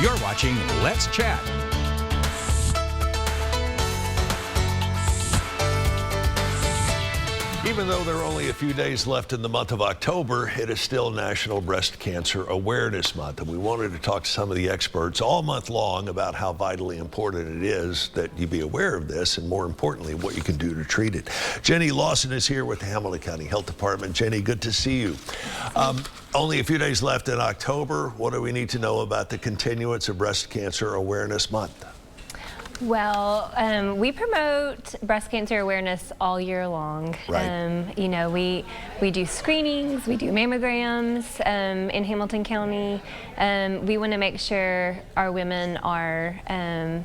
You're watching Let's Chat. Even though there are only a few days left in the month of October, it is still National Breast Cancer Awareness Month. And we wanted to talk to some of the experts all month long about how vitally important it is that you be aware of this and, more importantly, what you can do to treat it. Jenny Lawson is here with the Hamilton County Health Department. Jenny, good to see you. Only a few days left in October. What do we need to know about the continuance of Breast Cancer Awareness Month? Well, we promote breast cancer awareness all year long. Right. You know, we do screenings, we do mammograms in Hamilton County. We want to make sure our women are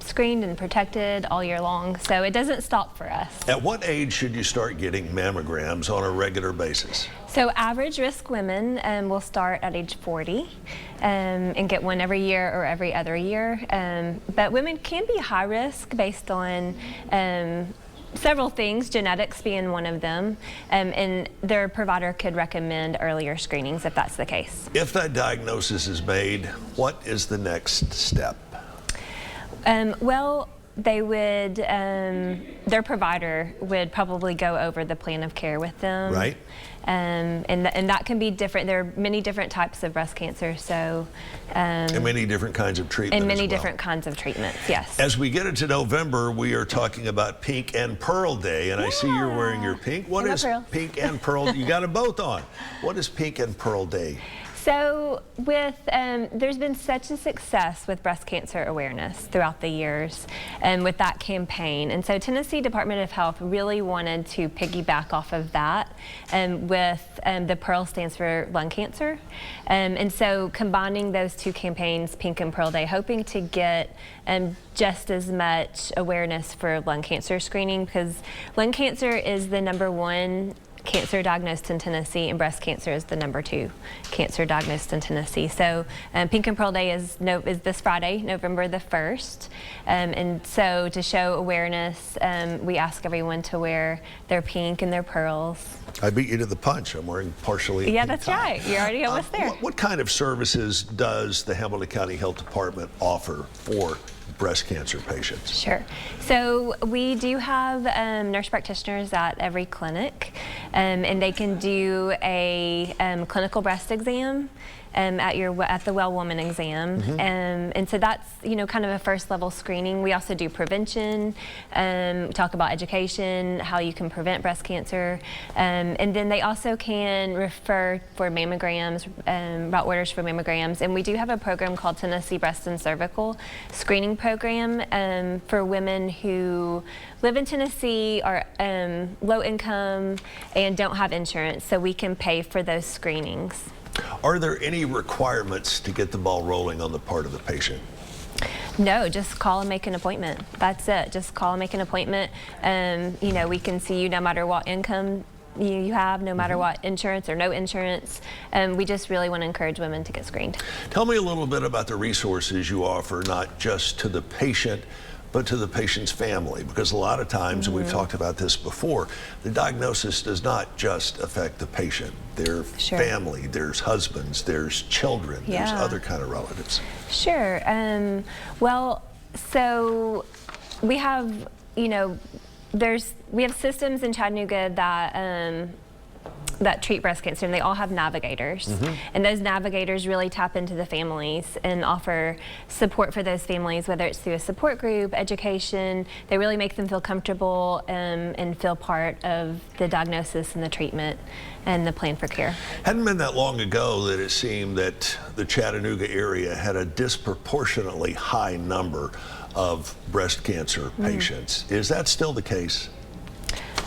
screened and protected all year long, so it doesn't stop for us. At what age should you start getting mammograms on a regular basis? So average risk women will start at age 40 and get one every year or every other year. But women can be high risk based on several things, genetics being one of them, and their provider could recommend earlier screenings if that's the case. If that diagnosis is made, what is the next step? Well, they would, their provider would probably go over the plan of care with them. Right. And that can be different. There are many different types of breast cancer, so. And many different kinds of treatment And many as well. different kinds of treatments, yes. As we get into November, we are talking about Pink and Pearl Day, and I see you're wearing your pink. What is Pink and Pearl? You got them both on. What is Pink and Pearl Day? So with, there's been such a success with breast cancer awareness throughout the years with that campaign. And so Tennessee Department of Health really wanted to piggyback off of that with the Pearl stands for lung cancer. And so combining those two campaigns, Pink and Pearl Day, hoping to get just as much awareness for lung cancer screening, because lung cancer is the #1 cancer diagnosed in Tennessee, and breast cancer is the #2 cancer diagnosed in Tennessee. So Pink and Pearl Day is this Friday, November the 1st. And so to show awareness, we ask everyone to wear their pink and their pearls. I beat you to the punch. I'm wearing partially a Yeah, pink that's tie. right. You're already almost there. What kind of services does the Hamilton County Health Department offer for breast cancer patients? Sure. So we do have nurse practitioners at every clinic, and they can do a clinical breast exam at the Well Woman exam, and so that's kind of a first level screening. We also do prevention, talk about education, how you can prevent breast cancer, and then they also can refer for mammograms, route orders for mammograms, and we do have a program called Tennessee Breast and Cervical Screening Program for women who live in Tennessee, are low income, and don't have insurance, so we can pay for those screenings. Are there any requirements to get the ball rolling on the part of the patient? No, just call and make an appointment. That's it. Just call and make an appointment. We can see you no matter what income you have, no matter what insurance or no insurance. We just really want to encourage women to get screened. Tell me a little bit about the resources you offer, not just to the patient, but to the patient's family, because a lot of times, and we've talked about this before, the diagnosis does not just affect the patient. There's family, there's husbands, there's children, there's other kind of relatives. Sure. Well, so we have, we have systems in Chattanooga that treat breast cancer, and they all have navigators. And those navigators really tap into the families and offer support for those families, whether it's through a support group, education. They really make them feel comfortable and feel part of the diagnosis and the treatment and the plan for care. Hadn't been that long ago that it seemed that the Chattanooga area had a disproportionately high number of breast cancer patients. Is that still the case?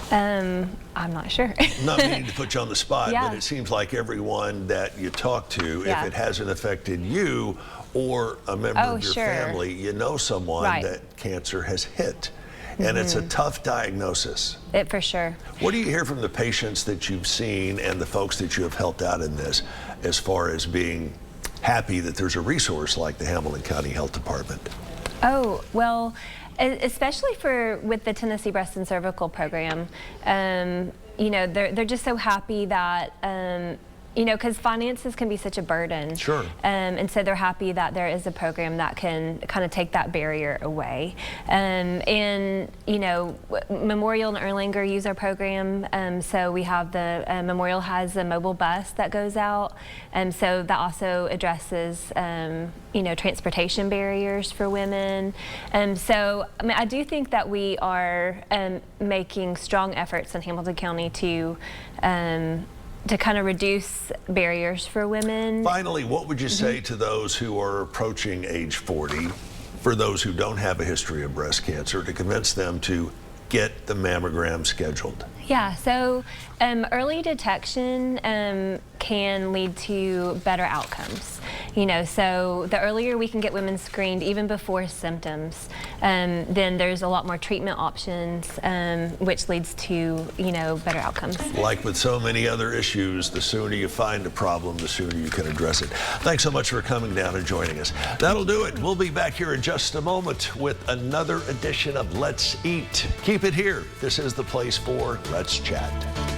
I'm not sure. Not meaning to put you on the spot, but it seems like everyone that you talk to, if it hasn't affected you or a member of your family, you know someone that cancer has hit. And it's a tough diagnosis. For sure. What do you hear from the patients that you've seen and the folks that you have helped out in this, as far as being happy that there's a resource like the Hamilton County Health Department? Oh, well, especially with the Tennessee Breast and Cervical Program, they're just so happy that you know, because finances can be such a burden. Sure. And so they're happy that there is a program that can kind of take that barrier away. And, you know, Memorial and Erlanger use our program. So we have the Memorial has a mobile bus that goes out. So that also addresses, you know, transportation barriers for women. So I mean, I do think that we are making strong efforts in Hamilton County to kind of reduce barriers for women. Finally, what would you say to those who are approaching age 40, for those who don't have a history of breast cancer, to convince them to get the mammogram scheduled? Yeah, so early detection can lead to better outcomes. You know, so the earlier we can get women screened, even before symptoms, then there's a lot more treatment options, which leads to, you know, better outcomes. Like with so many other issues, the sooner you find a problem, the sooner you can address it. Thanks so much for coming down and joining us. That'll do it. We'll be back here in just a moment with another edition of Let's Eat. Keep it here. This is the place for Let's Chat.